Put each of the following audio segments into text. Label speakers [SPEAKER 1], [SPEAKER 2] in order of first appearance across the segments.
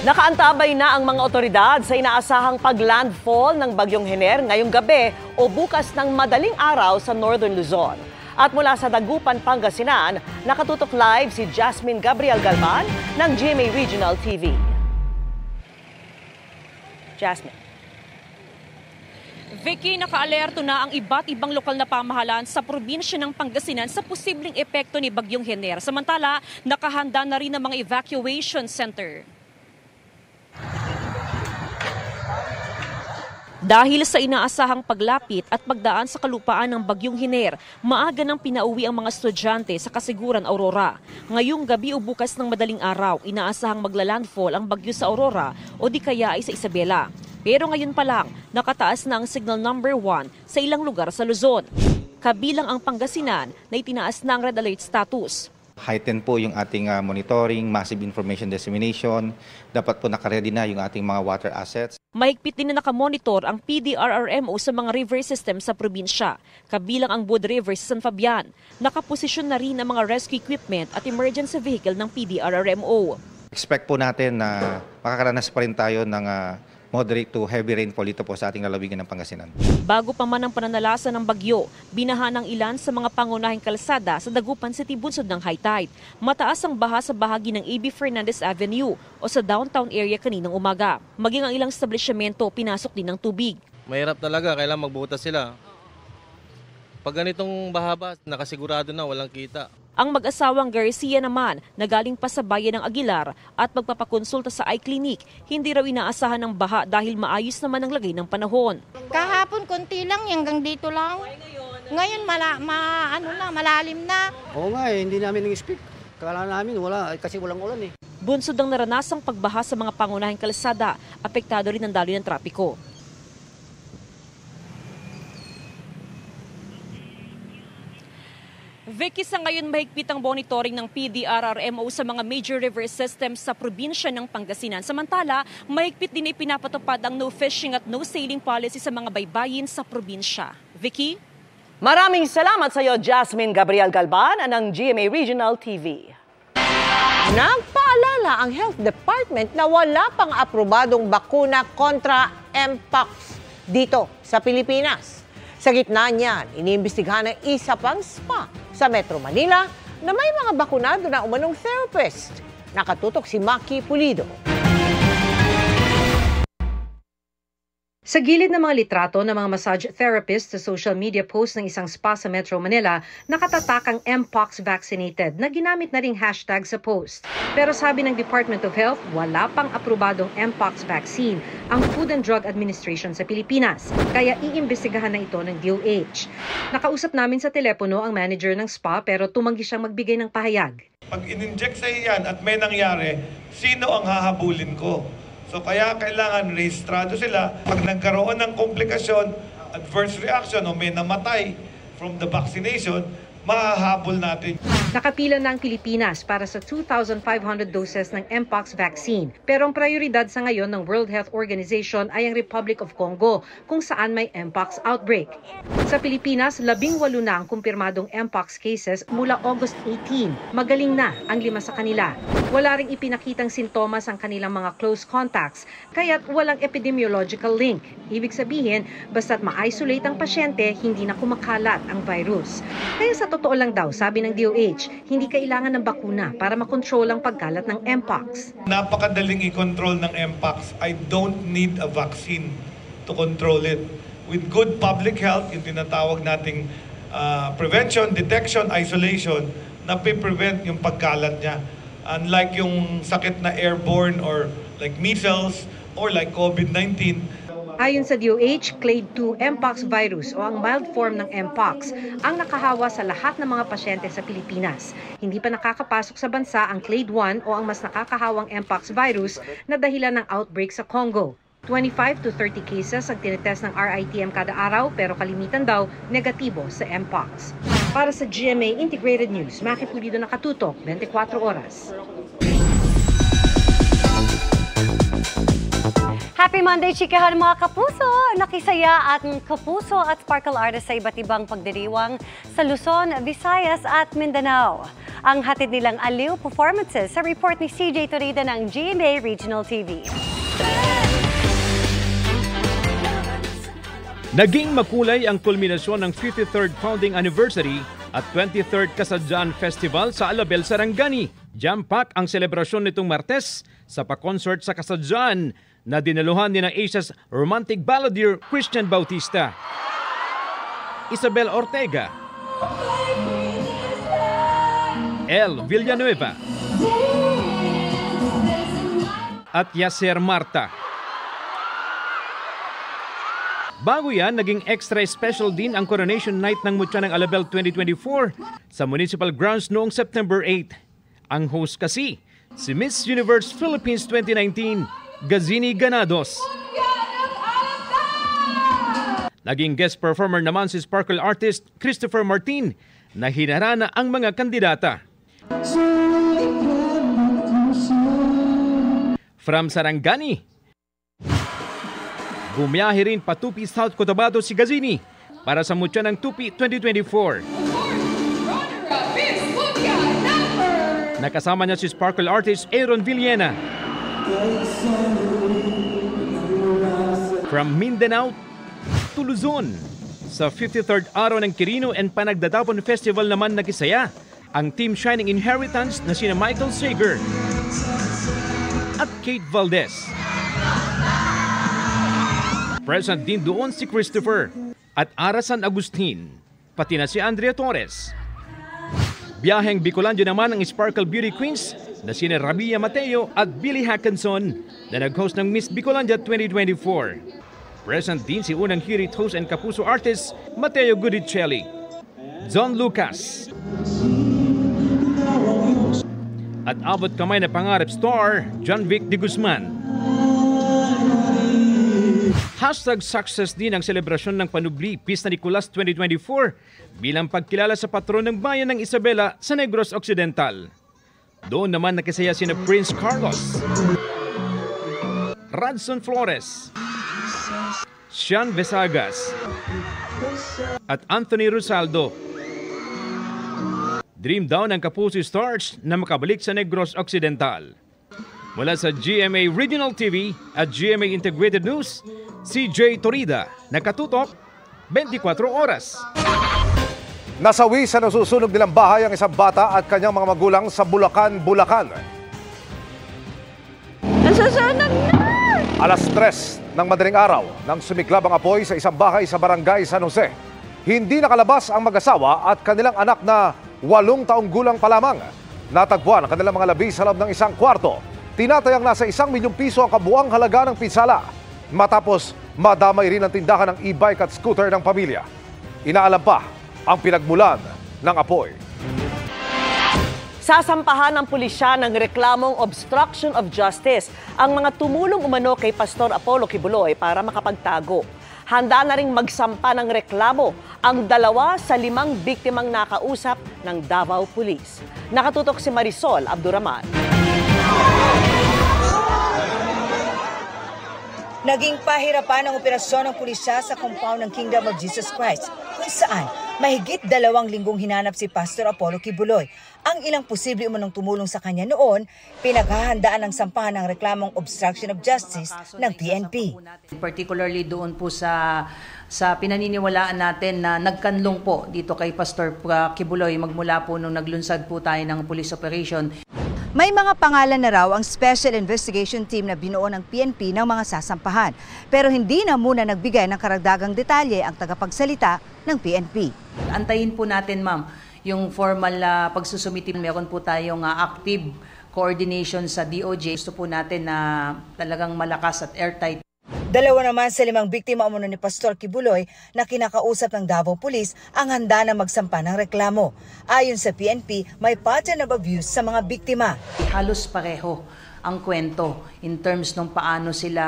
[SPEAKER 1] Nakaantabay na ang mga otoridad sa inaasahang paglandfall ng Bagyong Hener ngayong gabi o bukas ng madaling araw sa Northern Luzon. At mula sa Dagupan, Pangasinan, nakatutok live si Jasmine Gabriel Galban ng GMA Regional TV. Jasmine.
[SPEAKER 2] Vicky, nakaalerto na ang iba't ibang lokal na pamahalaan sa probinsya ng Pangasinan sa posibleng epekto ni Bagyong Hener. Samantala, nakahanda na rin ang mga evacuation center. Dahil sa inaasahang paglapit at pagdaan sa kalupaan ng Bagyong Hener, maaga nang pinauwi ang mga estudyante sa Kasiguran, Aurora. Ngayong gabi o bukas ng madaling araw, inaasahang maglalandfall ang bagyo sa Aurora o di kaya ay sa Isabela. Pero ngayon pa lang, nakataas na ang signal number 1 sa ilang lugar sa Luzon. Kabilang ang Pangasinan na itinaas na ang red alert status.
[SPEAKER 3] Heighten po yung ating monitoring, massive information dissemination. Dapat po nakaredy na yung ating mga water assets.
[SPEAKER 2] Mahigpit din na nakamonitor ang PDRRMO sa mga river system sa probinsya. Kabilang ang Wood River sa San Fabian. Nakaposisyon na rin ang mga rescue equipment at emergency vehicle ng PDRRMO.
[SPEAKER 3] Expect po natin na makakaranas pa rin tayo ng moderate to heavy rainfall dito po sa ating lalawigan ng Pangasinan.
[SPEAKER 2] Bago pa man ang pananalasa ng bagyo, binaha ng ilan sa mga pangunahing kalsada sa Dagupan City bunsod ng high tide. Mataas ang baha sa bahagi ng A.B. Fernandez Avenue o sa downtown area kaninang umaga. Maging ang ilang establishmento pinasok din ng tubig.
[SPEAKER 4] Mahirap talaga, kailangan magbutas sila. Pag ganitong bahaba, nakasigurado na walang kita.
[SPEAKER 2] Ang mag-asawang Garcia naman na galing pa sa bayan ng Aguilar at magpapakonsulta sa eye clinic, hindi raw inaasahan ng baha dahil maayos naman ang lagay ng panahon.
[SPEAKER 5] Kahapon konti lang, hanggang dito lang. Ngayon malalim na.
[SPEAKER 6] Oo nga hindi namin nang-expect. Kala namin wala kasi walang ulan eh.
[SPEAKER 2] Bunsod ng naranasang pagbaha sa mga pangunahing kalsada, apektado rin ang daloy ng trapiko. Vicky, sa ngayon mahigpit ang monitoring ng PDRRMO sa mga major river systems sa probinsya ng Pangasinan. Samantala, mahigpit din ipinapatupad ang no fishing at no sailing policy sa mga baybayin sa probinsya. Vicky?
[SPEAKER 1] Maraming salamat sa iyo, Jasmine Gabriel Galban ng GMA Regional TV.
[SPEAKER 7] Nagpaalala ang Health Department na wala pang aprobadong bakuna kontra Mpox dito sa Pilipinas. Sa gitna niyan, iniimbestigahan ng isa pang spa sa Metro Manila na may mga bakunado na umanong therapist. Nakatutok si Maki Pulido.
[SPEAKER 8] Sa gilid ng mga litrato ng mga massage therapist sa social media post ng isang spa sa Metro Manila, nakatatakang Mpox vaccinated na ginamit na ring hashtag sa post. Pero sabi ng Department of Health, wala pang aprobadong Mpox vaccine ang Food and Drug Administration sa Pilipinas, kaya iimbestigahan na ito ng DOH. Nakausap namin sa telepono ang manager ng spa pero tumanggi siyang magbigay ng pahayag.
[SPEAKER 9] Pag in-inject sa iyan at may nangyari, sino ang hahabulin ko? So kaya kailangan rehistrado sila. Pag nagkaroon ng komplikasyon, adverse reaction o may namatay from the vaccination, mahahabol natin.
[SPEAKER 8] Nakapila na ang Pilipinas para sa 2,500 doses ng Mpox vaccine. Pero ang prioridad sa ngayon ng World Health Organization ay ang Republic of Congo kung saan may Mpox outbreak. Sa Pilipinas, 18 na ang kumpirmadong Mpox cases mula August 18. Magaling na ang 5 sa kanila. Wala ring ipinakitang sintomas ang kanilang mga close contacts, kaya't walang epidemiological link. Ibig sabihin, basta't ma-isolate ang pasyente, hindi na kumakalat ang virus. Kaya sa totoo lang daw, sabi ng DOH, hindi kailangan ng bakuna para makontrol ang pagkalat ng Mpox.
[SPEAKER 9] Napakadaling i-control ng Mpox. I don't need a vaccine to control it. With good public health, yung tinatawag nating prevention, detection, isolation, napiprevent yung pagkalat niya. Unlike yung sakit na airborne or like measles or like COVID-19.
[SPEAKER 8] Ayon sa DOH, Clade 2 Mpox virus o ang mild form ng Mpox ang nakahawa sa lahat ng mga pasyente sa Pilipinas. Hindi pa nakakapasok sa bansa ang Clade 1 o ang mas nakakahawang Mpox virus na dahilan ng outbreak sa Congo. 25 to 30 cases ang tinetest ng RITM kada araw pero kalimitan daw negatibo sa Mpox. Para sa GMA Integrated News, Maki Pulido, nakatutok 24 oras.
[SPEAKER 10] Happy Monday, chikahan mga kapuso! Nakisaya at kapuso at sparkle artist sa iba't ibang pagdiriwang sa Luzon, Visayas at Mindanao. ang hatid nilang aliw performances sa report ni CJ Torida ng GMA Regional TV.
[SPEAKER 11] Naging makulay ang kulminasyon ng 53rd founding anniversary at 23rd Kasadyaan Festival sa Alabel, Sarangani. Jam-pack ang selebrasyon nitong Martes sa pa-concert sa Kasadyaan na dinaluhan ni ng Asia's romantic balladeer Christian Bautista, Isabel Ortega, El Villanueva at Yasser Marta. Bago yan, naging extra special din ang coronation night ng Mutya ng Alabel 2024 sa Municipal Grounds noong September 8. Ang host kasi, si Miss Universe Philippines 2019, Gazini Ganados. Naging guest performer naman si sparkle artist Christopher Martin na hinarana ang mga kandidata. From Sarangani, bumiyahe rin pa Tupi South Cotabato si Gazini para sa Mutya ng Tupi 2024. Nakasama niya si sparkle artist Aaron Villena. From Mindanao to Luzon, sa 53rd araw ng Quirino and Panagdatapon Festival naman nakisaya ang Team Shining Inheritance na sina Michael Sager at Kate Valdez. Present din doon si Christopher at Arasan Agustin, pati na si Andrea Torres. Biyaheng Bicolandia naman ang Sparkle Beauty Queens na sina Rabia Mateo at Billy Hackinson na nag-host ng Miss Bicolandia 2024. Present din si unang Hirit host and Kapuso artist Mateo Gudicelli, John Lucas at abot kamay na pangarap star John Vic de Guzman. Hashtag success din ang selebrasyon ng Panubli Pista Nicolas 2024 bilang pagkilala sa patron ng bayan ng Isabela sa Negros Occidental. Doon naman nakisaya sina Prince Carlos, Radson Flores, Sean Vesagas at Anthony Rosaldo. Dream daw ng Kapuso Stars na makabalik sa Negros Occidental. Mula sa GMA Regional TV at GMA Integrated News, CJ Torida, nakatutok 24 oras.
[SPEAKER 12] Nasawi sa nasusunog nilang bahay ang isang bata at kanyang mga magulang sa Bulacan, Bulacan.
[SPEAKER 10] Nasusunog na!
[SPEAKER 12] Alas 3 ng madaling araw nang sumiklab ang apoy sa isang bahay sa barangay San Jose. Hindi nakalabas ang mag-asawa at kanilang anak na 8 taong gulang pa lamang. Natagpuan ang kanilang mga labi sa loob ng isang kwarto. Tinatayang nasa 1 milyong piso ang kabuang halaga ng pinsala. Matapos madamay rin ang tindahan ng e-bike at scooter ng pamilya. Inaalam pa ang pinagmulan ng apoy.
[SPEAKER 1] Sasampahan ng pulisya ng reklamong obstruction of justice ang mga tumulong umano kay Pastor Apollo Kibuloy para makapagtago. Handa na ring magsampa ng reklamo ang 2 sa 5 biktimang nakausap ng Davao Police. Nakatutok si Marisol Abduraman.
[SPEAKER 13] Naging pahirapan ang operasyon ng pulisya sa compound ng Kingdom of Jesus Christ kung saan mahigit 2 linggong hinanap si Pastor Apollo Kibuloy. Ang ilang posible umanong tumulong sa kanya noon, pinaghahandaan ng sampahan ng reklamong obstruction of justice ng PNP.
[SPEAKER 14] Particularly doon po sa pinaniniwalaan natin na nagkanlong po dito kay Pastor Kibuloy magmula po nung naglunsad po tayo ng police operation.
[SPEAKER 13] May mga pangalan na raw ang Special Investigation Team na binuo ng PNP ng mga sasampahan. Pero hindi na muna nagbigay ng karagdagang detalye ang tagapagsalita ng PNP.
[SPEAKER 14] Antayin po natin, ma'am, yung formal pagsusumiti. Meron po tayong active coordination sa DOJ. Gusto po natin na talagang malakas at airtight.
[SPEAKER 13] 2 naman sa 5 biktima umano ni Pastor Kibuloy na kinakausap ng Davao Police ang handa na magsampa ng reklamo. Ayon sa PNP, may pattern of abuse sa mga biktima.
[SPEAKER 14] Halos pareho ang kwento in terms ng paano sila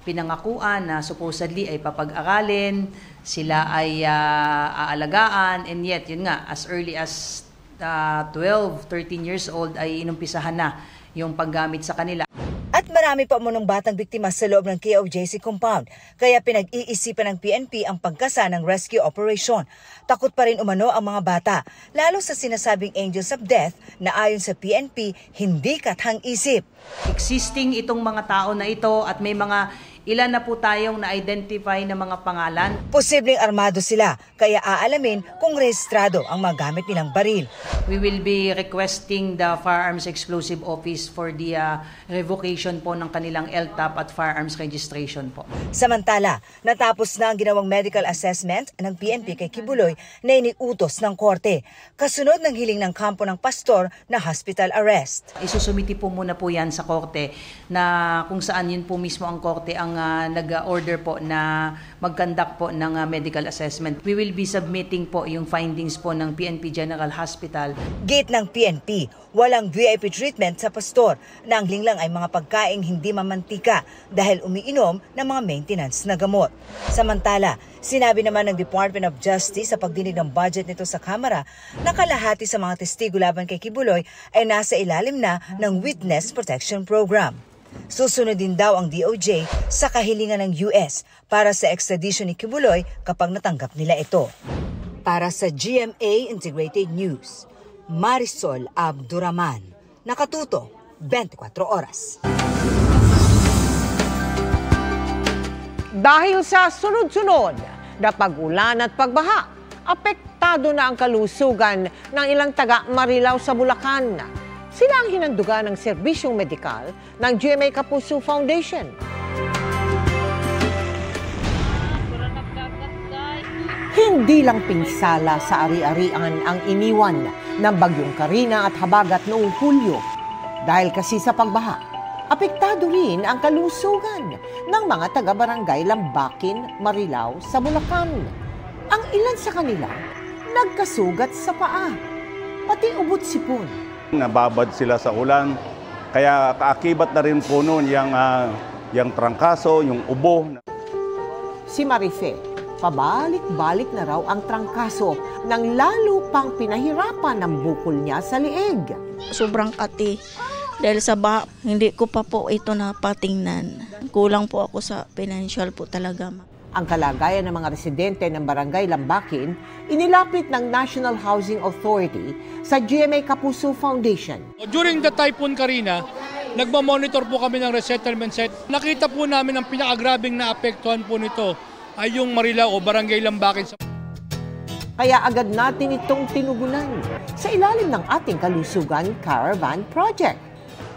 [SPEAKER 14] pinangakuan na supposedly ay papag-aralin, sila ay aalagaan, and yet, yun nga, as early as 12, 13 years old ay inumpisahan na yung paggamit sa kanila.
[SPEAKER 13] At At marami pa umunong batang biktima sa loob ng KOJC compound, kaya pinag-iisipan ng PNP ang pagkasa ng rescue operation. Takot pa rin umano ang mga bata, lalo sa sinasabing angels of death na ayon sa PNP, hindi kathang-isip.
[SPEAKER 14] Existing itong mga tao na ito at may mga ilan na po tayong na-identify na mga pangalan.
[SPEAKER 13] Posibleng armado sila, kaya aalamin kung rehistrado ang mga gamit nilang baril.
[SPEAKER 14] We will be requesting the Firearms Explosive Office for the revocation po ng kanilang LTAP at firearms registration po.
[SPEAKER 13] Samantala, natapos na ang ginawang medical assessment ng PNP kay Kibuloy na iniutos ng korte, kasunod ng hiling ng kampo ng pastor na hospital arrest.
[SPEAKER 14] Isusumiti po muna po yan sa korte na kung saan yun po mismo ang korte ang nag-order po na mag-conduct po ng medical assessment. We will be submitting po yung findings po ng PNP General Hospital.
[SPEAKER 13] Gate ng PNP, walang VIP treatment sa pastor. Nangling lang ay mga pagkaing hindi mamantika dahil umiinom ng mga maintenance na gamot. Samantala, sinabi naman ng Department of Justice sa pagdinig ng budget nito sa Kamara na kalahati sa mga testigo laban kay Kibuloy ay nasa ilalim na ng Witness Protection Program. Susunod din daw ang DOJ sa kahilingan ng US para sa extradition ni Kibuloy kapag natanggap nila ito. Para sa GMA Integrated News, Marisol Abduraman, Nakatuto, 24 Oras.
[SPEAKER 7] Dahil sa sunod-sunod na pag-ulan at pagbaha, apektado na ang kalusugan ng ilang taga Marilao sa Bulacan. Sila ang hinandugan ng serbisyong medikal ng GMA Kapuso Foundation. Hindi lang pinsala sa ari-arian ang iniwan ng Bagyong Karina at Habagat noong Hulyo. Dahil kasi sa pagbaha, apektado rin ang kalusugan ng mga taga-barangay Lambakin, Marilao sa Bulacan. Ang ilan sa kanila nagkasugat sa paa, pati ubot sipon.
[SPEAKER 15] Nababad sila sa ulan, kaya kaakibat na rin po noon yung trangkaso, yung ubo.
[SPEAKER 7] Si Marife, pabalik-balik na raw ang trangkaso nang lalo pang pinahirapan ng bukol niya sa liig.
[SPEAKER 16] Sobrang kati dahil sa baha, hindi ko pa po ito napatingnan. Kulang po ako sa financial po talaga.
[SPEAKER 7] Ang kalagayan ng mga residente ng Barangay Lambakin, inilapit ng National Housing Authority sa GMA Kapuso Foundation.
[SPEAKER 17] During the Typhoon Karina, nagmamonitor po kami ng resettlement site. Nakita po namin ang pinakagrabing naapektuhan po nito ay yung Marilao o Barangay Lambakin.
[SPEAKER 7] Kaya agad natin itong tinugunan sa ilalim ng ating Kalusugan Caravan Project.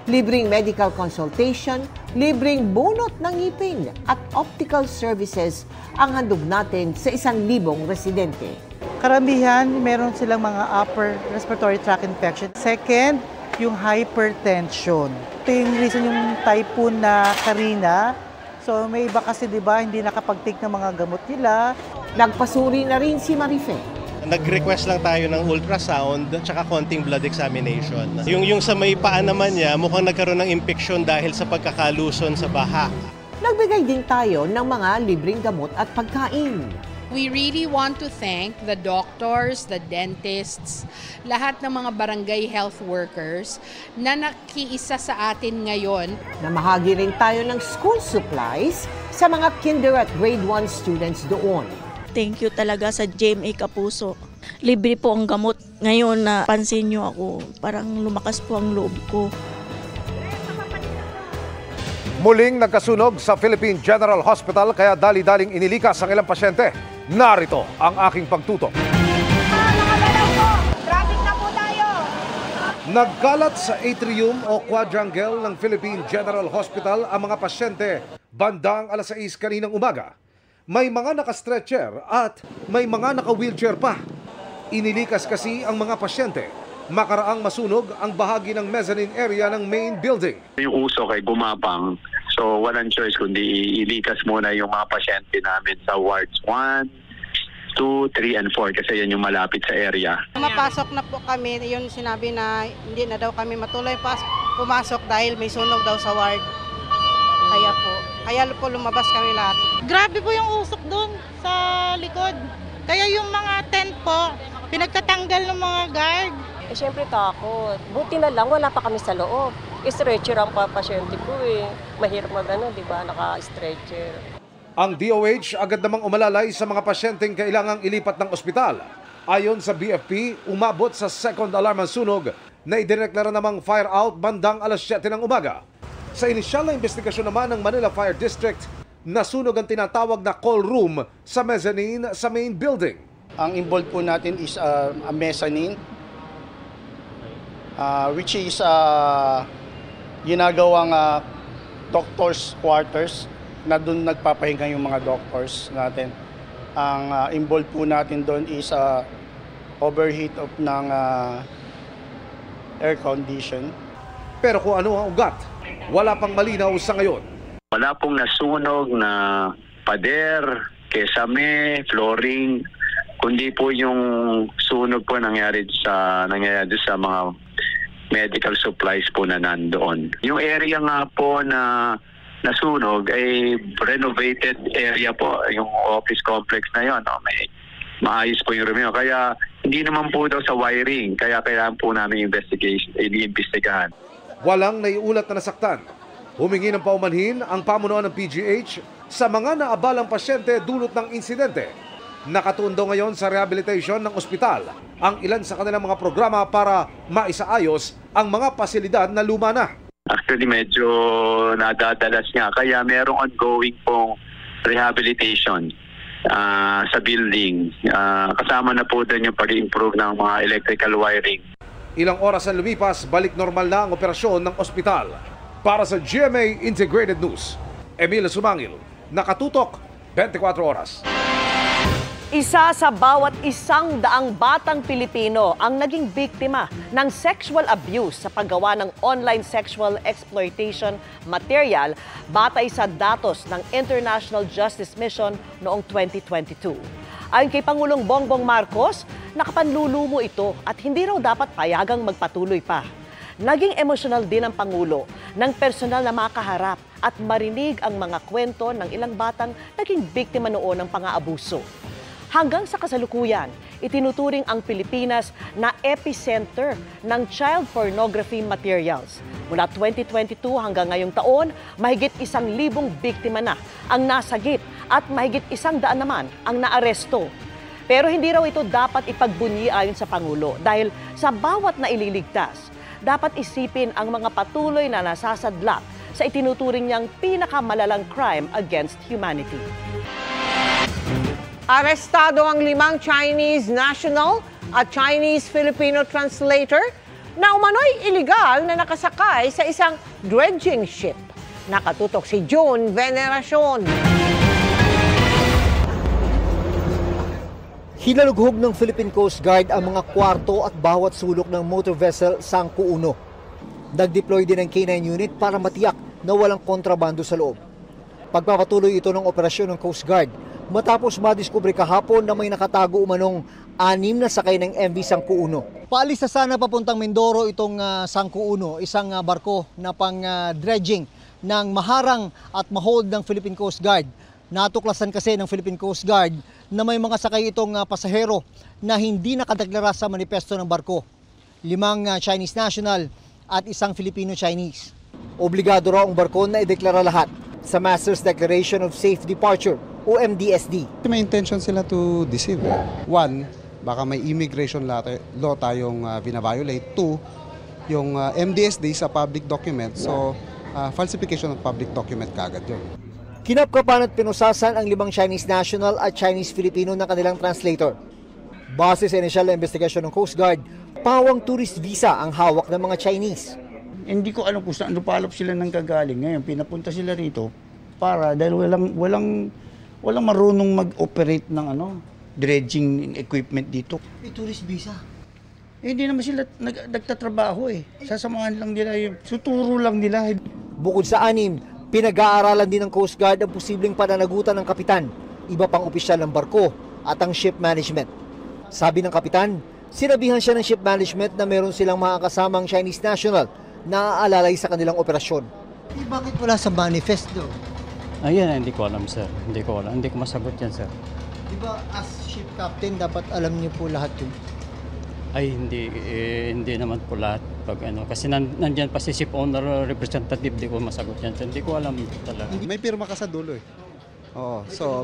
[SPEAKER 7] Libreng medical consultation, libreng bunot ng ngipin at optical services ang handog natin sa 1,000 residente.
[SPEAKER 18] Karamihan, meron silang mga upper respiratory tract infection. Second, yung hypertension. Ito yung reason yung typhoon na Karina. So may iba kasi diba, hindi nakapag-take ng mga gamot nila.
[SPEAKER 7] Nagpasuri na rin si Marife.
[SPEAKER 19] Nag-request lang tayo ng ultrasound at saka konting blood examination. Yung sa may paa naman niya, mukhang nagkaroon ng infection dahil sa pagkakaluson sa baha.
[SPEAKER 7] Nagbigay din tayo ng mga libreng gamot at pagkain.
[SPEAKER 20] We really want to thank the doctors, the dentists, lahat ng mga barangay health workers na nakiisa sa atin ngayon.
[SPEAKER 7] Namahagi rin tayo ng school supplies sa mga kinder at grade 1 students doon.
[SPEAKER 16] Thank you talaga sa GMA Kapuso. Libre po ang gamot. Ngayon na pansin nyo ako, parang lumakas po ang loob ko.
[SPEAKER 12] Muling nagkasunog sa Philippine General Hospital kaya dali-daling inilikas ang ilang pasyente. Narito ang aking pagtutok.
[SPEAKER 21] Traffic na po tayo!
[SPEAKER 12] Nagkalat sa atrium o quadrangle ng Philippine General Hospital ang mga pasyente bandang 6:00 kaninang umaga. May mga naka-stretcher at may mga naka-wheelchair pa. Inilikas kasi ang mga pasyente. Makaraang masunog ang bahagi ng mezzanine area ng main building.
[SPEAKER 22] Yung usok ay gumapang, so walang choice kundi ilikas muna yung mga pasyente namin sa wards 1, 2, 3, and 4 kasi yan yung malapit sa area.
[SPEAKER 23] Mapasok na po kami, yun sinabi na hindi na daw kami matuloy pumasok dahil may sunog daw sa ward. Kaya po lumabas kami lahat.
[SPEAKER 5] Grabe po yung usok doon sa likod. Kaya yung mga tent po, pinagtatanggal ng mga guard.
[SPEAKER 24] Siyempre takot. Buti na lang wala pa kami sa loob.
[SPEAKER 3] stretcher ang pasyente ko eh. Mahirap di ba, naka-stretcher.
[SPEAKER 12] Ang DOH agad namang umalalay sa mga pasyenteng kailangang ilipat ng ospital. Ayon sa BFP, umabot sa second alarm ang sunog na idineklara namang fire out bandang alas 7 ng umaga. Sa inisyal na investigasyon naman ng Manila Fire District, nasunog ang tinatawag na call room sa mezzanine sa main building.
[SPEAKER 4] Ang involved po natin is a mezzanine which is ginagawang doctors quarters na doon nagpapahinga yung mga doctors natin. Ang involved po natin doon is overheat ng air condition.
[SPEAKER 12] Pero kung ano ang ugat, wala pang malinaw sa ngayon.
[SPEAKER 22] Wala pong nasunog na pader, kesame, flooring, kundi po yung sunog po nangyari sa mga medical supplies po na nandoon. Yung area nga po na nasunog ay renovated area po, yung office complex na yon. No? May maayos po yung room. Kaya hindi naman po daw sa wiring, kaya kailangan po namin iniimbestigahan.
[SPEAKER 12] Walang naiulat na nasaktan. Humingi ng paumanhin ang pamunuan ng PGH sa mga naabalang pasyente dulot ng insidente. Nakatundo ngayon sa rehabilitation ng ospital ang ilan sa kanilang mga programa para maisaayos ang mga pasilidad na luma na.
[SPEAKER 22] Actually, medyo nadadalas nga. Kaya merong ongoing pong rehabilitation sa building. Kasama na po din yung pag-improve ng mga electrical wiring.
[SPEAKER 12] Ilang oras ang lumipas, balik normal na ang operasyon ng ospital. Para sa GMA Integrated News, Emilio Sumangil, nakatutok 24 oras.
[SPEAKER 1] Isa sa bawat 100 batang Pilipino ang naging biktima ng sexual abuse sa paggawa ng online sexual exploitation material batay sa datos ng International Justice Mission noong 2022. Ayon kay Pangulong Bongbong Marcos, nakapanlulumo ito at hindi raw dapat payagang magpatuloy pa. Naging emosyonal din ang Pangulo ng personal na makaharap at marinig ang mga kwento ng ilang batang naging biktima noon ng pang-aabuso. Hanggang sa kasalukuyan, itinuturing ang Pilipinas na epicenter ng child pornography materials. Mula 2022 hanggang ngayong taon, mahigit 1,000 biktima na ang nasagip at mahigit 100 naman ang naaresto. Pero hindi raw ito dapat ipagbunyi ayon sa Pangulo dahil sa bawat naililigtas, dapat isipin ang mga patuloy na nasasadlak sa itinuturing niyang pinakamalalang crime against humanity.
[SPEAKER 7] Arestado ang 5 Chinese national at Chinese-Filipino translator na umano'y iligal na nakasakay sa isang dredging ship. Nakatutok si June Veneracion.
[SPEAKER 21] Hinalughog ng Philippine Coast Guard ang mga kwarto at bawat sulok ng motor vessel Sangku Uno. Nag-deploy din ang K9 unit para matiyak na walang kontrabando sa loob. Pagpapatuloy ito ng operasyon ng Coast Guard matapos madiskubre kahapon na may nakatago umanong 6 na sakay ng MV Sangku Uno. Paalis na sana papuntang Mindoro itong Sangku Uno, isang barko na pang-dredging ng maharang at mahold ng Philippine Coast Guard. Natuklasan kasi ng Philippine Coast Guard na may mga sakay itong pasahero na hindi nakadeklara sa manifesto ng barko. 5 Chinese national at 1 Filipino-Chinese. Obligado raw ang barko na ideklara lahat sa Master's Declaration of Safe Departure o MDSD.
[SPEAKER 24] May intention sila to deceive. One, baka may immigration law tayong binaviolate. Two, yung MDSD sa public document. So, falsification of public document kagad yun.
[SPEAKER 21] Kinapkapan at pinusasan ang 5 Chinese national at Chinese-Filipino na kanilang translator. Base sa inisyal na investigasyon ng Coast Guard, pawang tourist visa ang hawak ng mga Chinese.
[SPEAKER 25] Hindi ko alam kung saan lupalop sila nang gagaling. Ngayon, pinapunta sila rito para dahil walang marunong mag-operate ng dredging equipment dito.
[SPEAKER 21] May tourist visa?
[SPEAKER 25] Hindi naman sila nagtatrabaho eh. Sasamahan lang nila, suturo lang nila.
[SPEAKER 21] Bukod sa 6, pinag-aaralan din ng Coast Guard ang posibleng pananagutan ng kapitan, iba pang opisyal ng barko at ang ship management. Sabi ng kapitan, sinabihan siya ng ship management na meron silang mga kasamang Chinese national na aalalay sa kanilang operasyon. Bakit wala sa manifesto?
[SPEAKER 26] Ayan, hindi ko alam, sir. Hindi ko alam. Hindi ko masagot yan, sir.
[SPEAKER 21] Di ba as ship captain, dapat alam niyo po lahat yun?
[SPEAKER 26] Ay, hindi naman po lahat. Pag ano, kasi nandyan pa si ship owner representative, di ko masagot yan. Hindi ko alam talaga.
[SPEAKER 24] May pirma ka sa dulo eh. Oo, so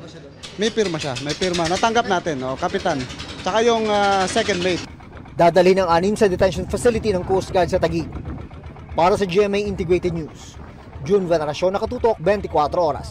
[SPEAKER 24] may pirma siya, may pirma. Natanggap natin, kapitan. Tsaka yung second mate.
[SPEAKER 21] Dadalhin ng 6 sa detention facility ng Coast Guard sa Taguig. Para sa GMA Integrated News, June Veneracion, Nakatutok, 24 Oras.